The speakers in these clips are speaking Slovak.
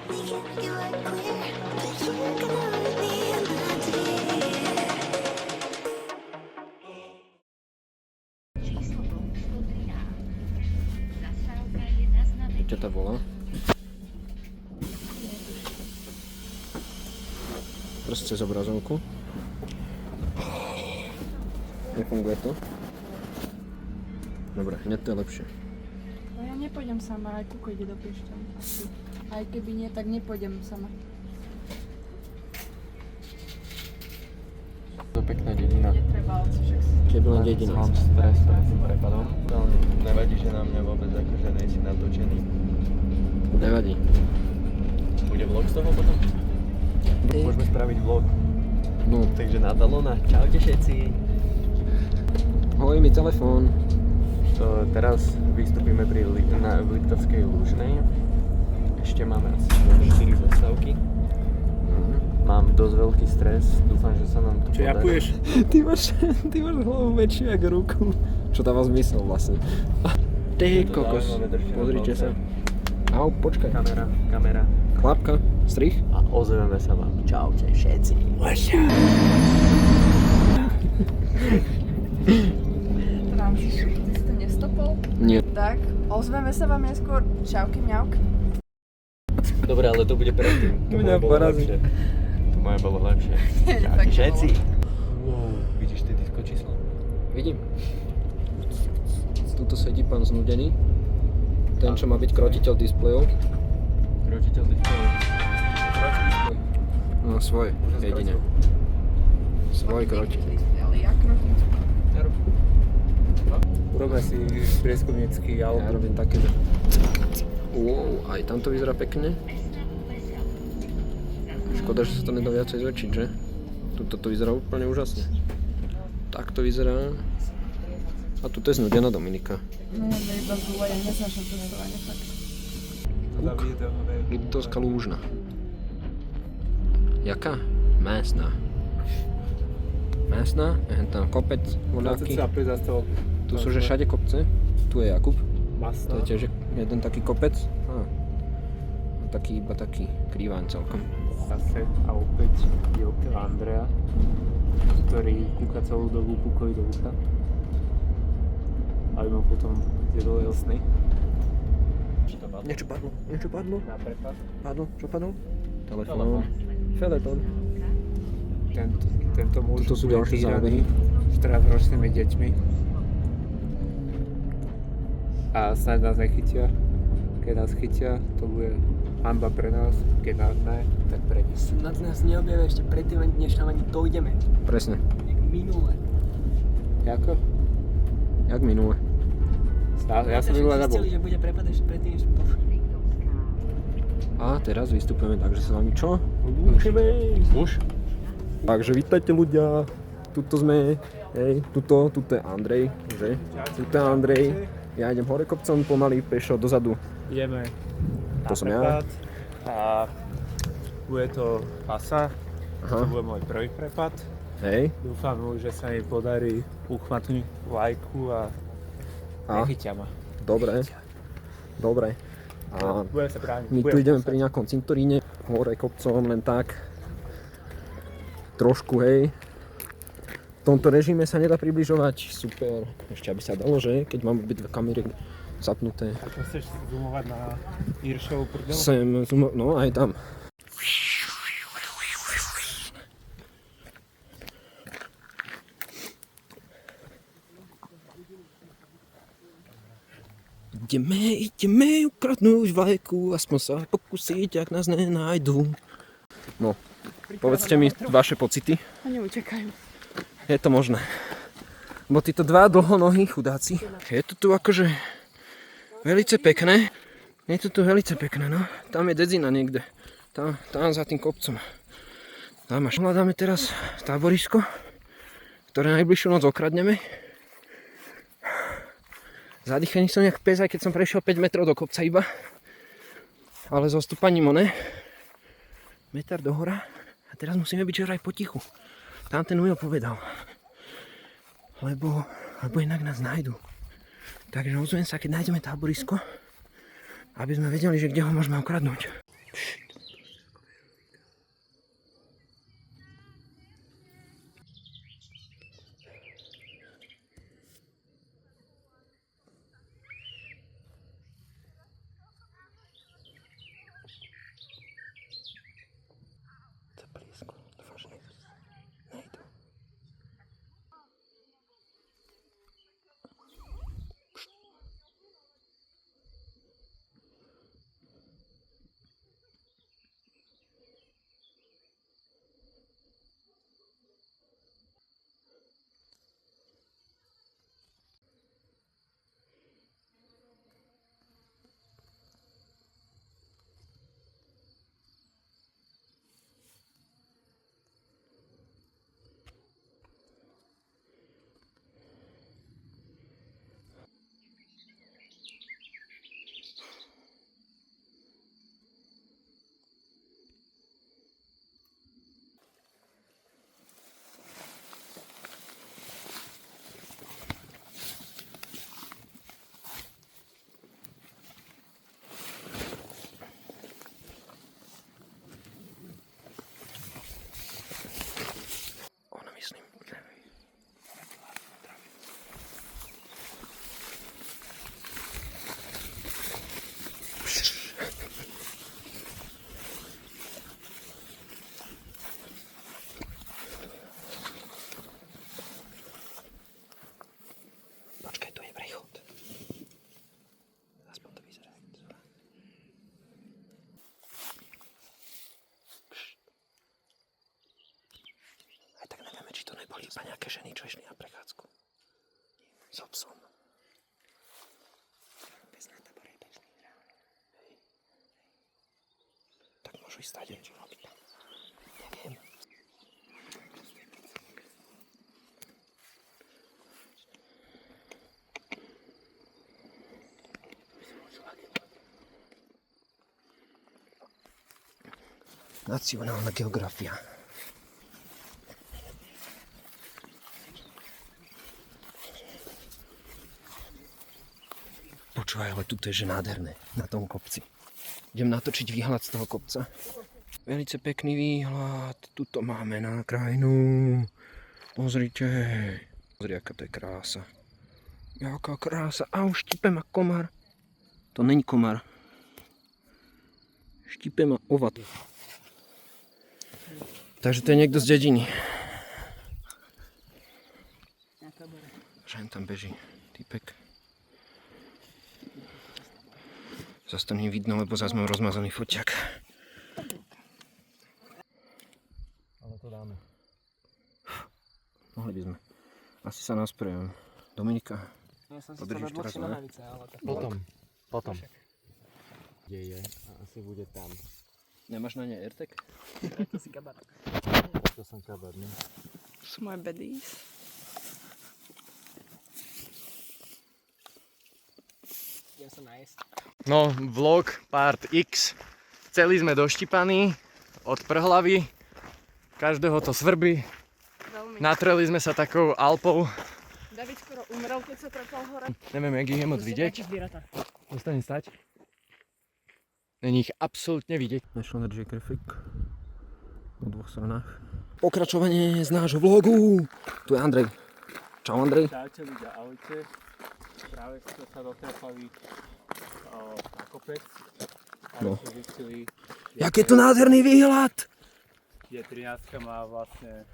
Čo to volá? Prst cez obrazovku. Nefunguje to? Dobre, hneď to je lepšie. No ja nepôjdem sama, aj Kuko ide do Piešťan. Aj keby nie, tak nepôjdem sama. To je pekná dedina. Netreba, ale však si... Čiže len dedina. Mám stres pred tým prepadom. Nevadí, že na mňa vôbec akože nejsi natočený. Nevadí. Bude vlog z toho potom? Môžeme spraviť vlog. No. Takže na Dalona. Čaute všetci. Hoj mi telefón. Teraz vystúpime pri v Liptovskej Lúžnej. Ešte máme asi 4 zastávky. Mám dosť veľký stres, dúfam, že sa nám to podarí. Čo jakuješ? Ty máš hlavu väčšiu ako ruku. Čo dáva zmysel vlastne? Ty kokos, pozrite sa. Au, počkaj. Kamera. Klapka, strih. A ozveme sa vám. Čaute všetci. František, ty si to nestopol? Nie. Tak, ozveme sa vám neskôr. Čauky, mňauky. Dobre, ale to bude predtým. To Mňa porazí. To moje bolo lepšie. Tak Všetci. Wow, vidíš ty disko číslo? Vidím. Tuto sedí pán znudený. Ten, čo má byť krotiteľ displejov. Krotiteľ displejov. No svoj, jedine. Svoj kroti. Ale ja krotím. Urobme si prieskumnícky Ja album. robím také, že... Wow, aj tam to vyzerá pekne. Škoda, že sa to nedá viacej zväčšiť, že? Tuto to vyzerá úplne úžasne. Tak to vyzerá. A tu je znudená Dominika. No ja iba zúva, ja neznášam cestovanie, fakt. Liptovská Lúžna. Jaká? Mestná. Mestná? Tam kopec, voľaký. Tu sú že všade kopce. Tu je Jakub. To je tiež jeden taký kopec. A taký iba taký krývaň celkom. Zase a opäť je okolo Andreja, ktorý kúka celú dobu kúkovi do ucha. Aby mu potom zjedol sny. Niečo padlo. Na prepad. Padlo, čo padlo? Telefón. Feletón. Tento muž Tuto sú bude ďalšie týraný zábery. 14-ročnými deťmi. A snáď nás nechytia. Keď nás chytia, to bude hanba pre nás. Keď nás ne, tak pre nich. Snad nás neobjavia ešte predtým, než tam ani dojdeme. Presne. Jak minule. Jako? Jak minule. Ja som minule nebol. Zistili, že bude prepad ešte predtým, než sme došli. A teraz vystupujeme tak, že sa vami čo? Už? Takže vítajte ľudia. Tuto sme, hej, tuto je Andrej, že? Tuto je Andrej. Ja idem hore kopcom pomaly, pešo dozadu. Ideme To na som ja. prepad a bude to pasa. Aha. To bude môj prvý prepad. Hej. Dúfam, že sa mi podarí uchmatnúť lajku a nechytia ma. Dobre. A Budem sa brániť. my tu ideme pri nejakom cintoríne, hore kopcom, len tak. Trošku, hej. V tomto režime sa nedá približovať, super. Ešte aby sa dalo, že? Keď mám obidve kamery zapnuté. A to chceš zoomovať na Iršovu prdel? Sem, no aj tam. Ideme ukradnúť vlajku, aspoň sa pokúsiť, ak nás nenájdu. No, povedzte mi vaše pocity. Oni utekajú. Je to možné. Bo títo dva dlhonohí chudáci. Je to tu akože velice pekné. Je to tu velice pekné, no. Tam je dedzina niekde. Tam za tým kopcom. Tam až hľadáme teraz táborisko, ktoré najbližšiu noc okradneme. Zadýchaný som nejak pes, aj keď som prešiel 5 metrov do kopca iba. Ale so stúpaním meter do hora. A teraz musíme byť že vraj potichu. Tam ten Ujo povedal. Lebo inak nás nájdu. Takže ozvem sa, keď nájdeme táborisko, aby sme vedeli, že kde ho môžeme okradnúť. či to neboli iba nejaké ženy, čo išli na prechádzku. S obsom. Bez na tabore je bežný reálne. Tak môžu ísť stáť, čo robiť tam. Neviem. Nacionálna geografia. Počúvaj, ale tuto je že nádherné, na tom kopci. Idem natočiť výhľad z toho kopca. Velice pekný výhľad, tuto máme na krajinu. Pozrite. Pozri, aká to je krása. Jaká krása. A už štipe ma komár. To není komár. Štipe ma ovad. Takže to je niekto z dediny. Že tam beží týpek. Zas to nie vidno, lebo zase mám rozmazaný foťák. Ale to dáme. Mohli by sme. Asi sa nasprejem. Dominika, Ja som si Podržíš to teraz, dlhšie ne? nohavice, ale tak... Potom. Kde je? A asi bude tam. nemáš na ne AirTag? To si kabát. To som kabát, ne? Sú moje bedís. Idem sa nájsť. No, vlog part X. Celý sme doštípaní od prhlavy. Každého to svrbí. Veľmi. Natreli sme sa takou Alpou. David skoro umrel, keď sa trepal hore. Neviem, jak ich je moc vidieť. Zostane stať. Není ich absolútne vidieť. National Geographic. Po dvoch stranách. Pokračovanie z nášho vlogu. Tu je Andrej. Čau Andrej. Čaute ľudia, ahojte. Práve ste sa dotrepali na kopec. No. Sme zistili, Jak je tu nádherný výhľad. že 13 má vlastne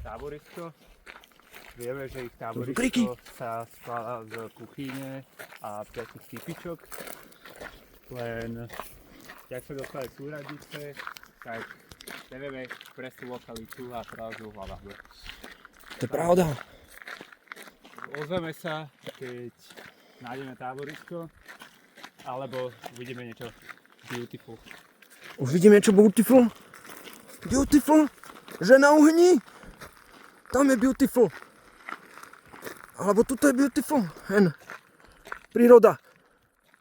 táborisko. Vieme, že ich kriky. táborisko sa skladá z kuchyne a 5 typičok. Len, jak sa dostali súradice, tak nevieme presnú lokalitu a pravdu hľadáme. To je pravda. Ozveme sa, keď nájdeme táborisko, alebo uvidíme niečo beautiful. Už vidím niečo beautiful. Beautiful. Že na uhni. Tam je beautiful. Alebo tuto je beautiful. Hen. Príroda.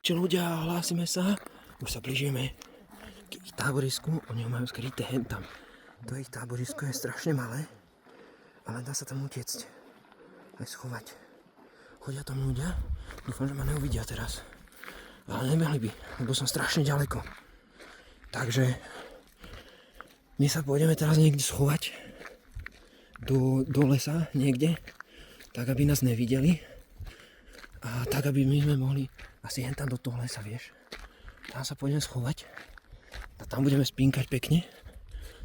Čo ľudia, hlásime sa. Už sa blížime k ich táborisku. Oni ho majú skryté hen tam. To ich táborisko je strašne malé. Ale dá sa tam utiecť. Aj schovať. Chodia tam ľudia. Dúfam, že ma neuvidia teraz. Ale nemali by, lebo som strašne ďaleko. Takže my sa pôjdeme teraz niekde schovať do lesa niekde, tak aby nás nevideli a tak aby my sme mohli asi hen tam do toho lesa, vieš. Tam sa pôjdeme schovať a tam budeme spínkať pekne,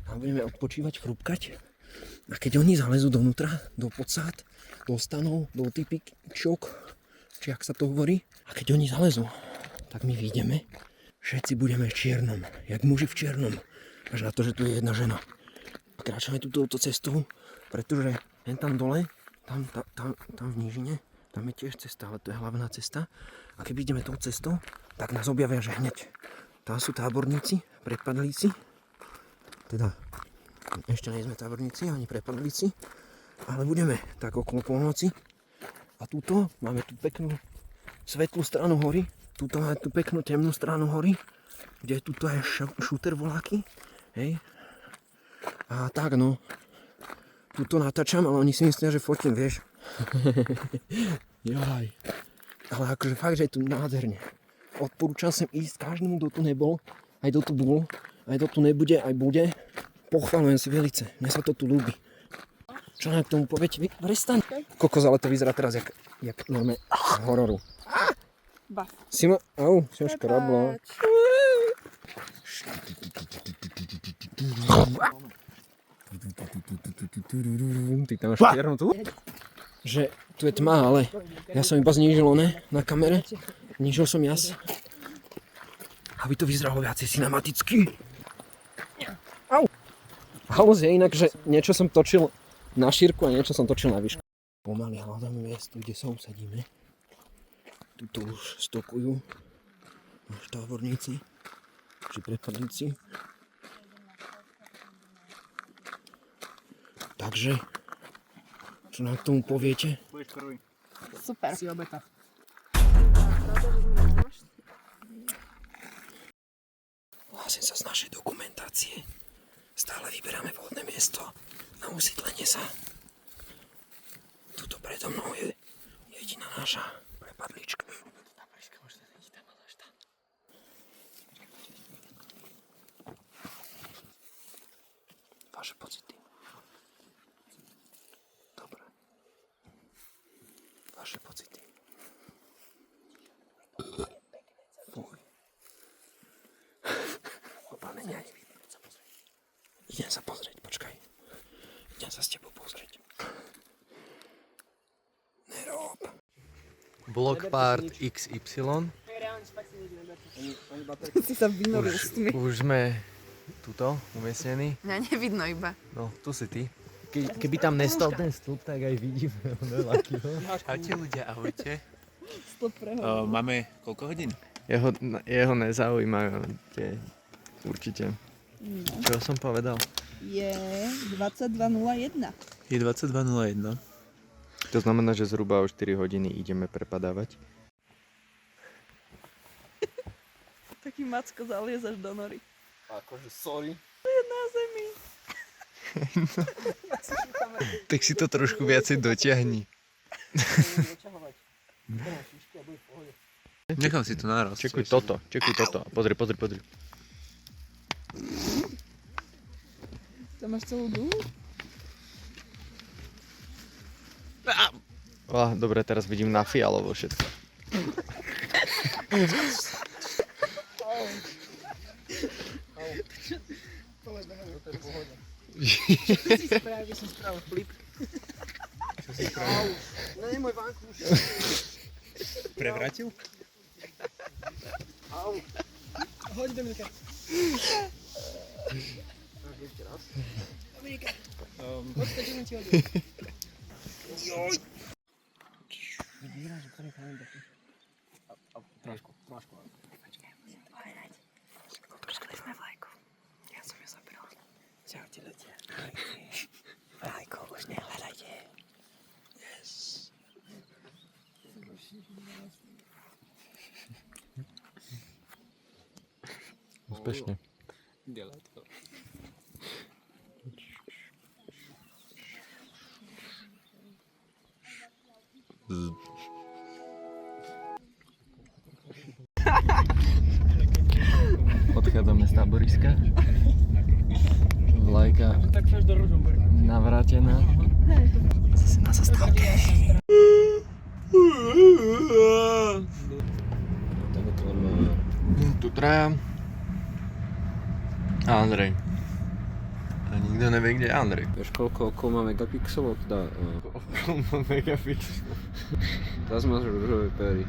tam budeme odpočívať, chrupkať a keď oni zalezú dovnútra, do podsád, do stanov, do typičok, či ak sa to hovorí, a keď oni zalezú, tak my vyjdeme, všetci budeme v čiernom, jak muži v čiernom, až na to, že tu je jedna žena. Kráčame túto cestou, pretože jen tam dole, tam v nížine, tam je tiež cesta, ale to je hlavná cesta. A keď ideme tou cestou, tak nás objavia, že hneď. Tam sú táborníci, prepadlíci. Teda, ešte nie sme táborníci, ani prepadlíci, ale budeme tak okolo polnoci. A túto máme tu peknú svetlú stranu hory. Tuto máme tu peknú temnú stranu hory, kde tuto je šúter voláky. Hej. A tak no. Tuto natáčam, ale oni si myslia, že fotím, vieš. Jaj. Ale akože fakt, že je tu nádherne. Odporúčam sem ísť každému, kto tu nebol, aj kto tu bol, aj kto tu nebude, aj bude. Pochvalujem si velice, mne sa to tu ľúbi. Čo nám k tomu poviete? Vy prestaň. Kokos, ale to vyzerá teraz jak normálne hororu. Ba. Simo, au, som škrabla. Ty tam máš čiernu tu? Že tu je tma, ale ja som iba znížil na kamere. Znížil som jas. Aby to vyzeralo viacej cinematicky. Au. Halus je inak, že niečo som točil na šírku a niečo som točil na výšku. Pomaly hľadáme miesto, kde sa usadíme. Tuto už stokujú náš táborníci či prepadníci. Takže, čo nám k tomu poviete? Budeš prvý. Super. Si obeta. Hlásim sa z našej dokumentácie. Stále vyberáme vhodné miesto na usídlenie sa. Tuto predo mnou je jediná naša prepadlička. Vaše pocity. Dobre. Vaše pocity. Fuj. Pane, nie. Idem sa pozrieť, počkaj. Idem sa s tebou pozrieť. Nerob. Blockpart XY. Si sa vynoril s tými. Už sme tuto umiestnení. Mňa nevidno iba. No, tu si ty. Keby tam nestal ten stĺp, tak aj vidíme Lakyho. Čaute ľudia, ahojte. Stop prehovoril. Máme koľko hodín? Jeho nezaujímajú tie určite. Čo som povedal? Je 22:01. Je 22:01. To znamená, že zhruba o 4 hodiny ideme prepadávať. Taký macko zaliezaš do nory. Akože sorry. Na zemi. Tak si to trošku viacej dotiahni. Nechám si to naraz. Čekuj toto. Pozri. To máš celú dlhú? Dobre, teraz vidím na fialovo všetko. Som spravil flip. No nie môj vankúš. Prevrátil? Hoď Dominika. Dominika. Odskoč, že ti hodil. Vydíraš, že ktorý kalendár. Trošku. Počkali sme vlajku. Ja som ju zabral. Čaute ľudia. Vlajko, už nehľadajte. Yes. Úspešne. Delaj to. Odchádzame z táboriska. Vlajka navrátená. Zase na zastávke. Tu traja. A Andrej. A nikto nevie, kde je Andrej. Vieš koľko má megapixelov? Teda, Megapixel. teraz máš rúžové pery.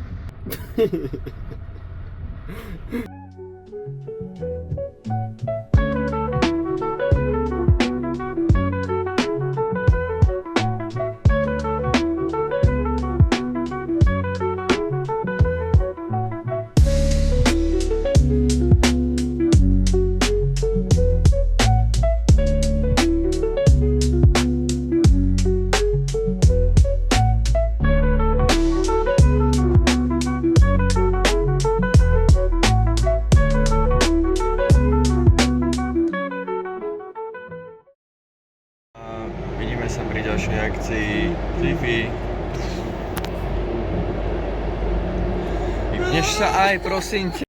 Vidíme sa pri ďalšej akcii Fifi. Vypneš sa aj, prosím ťa.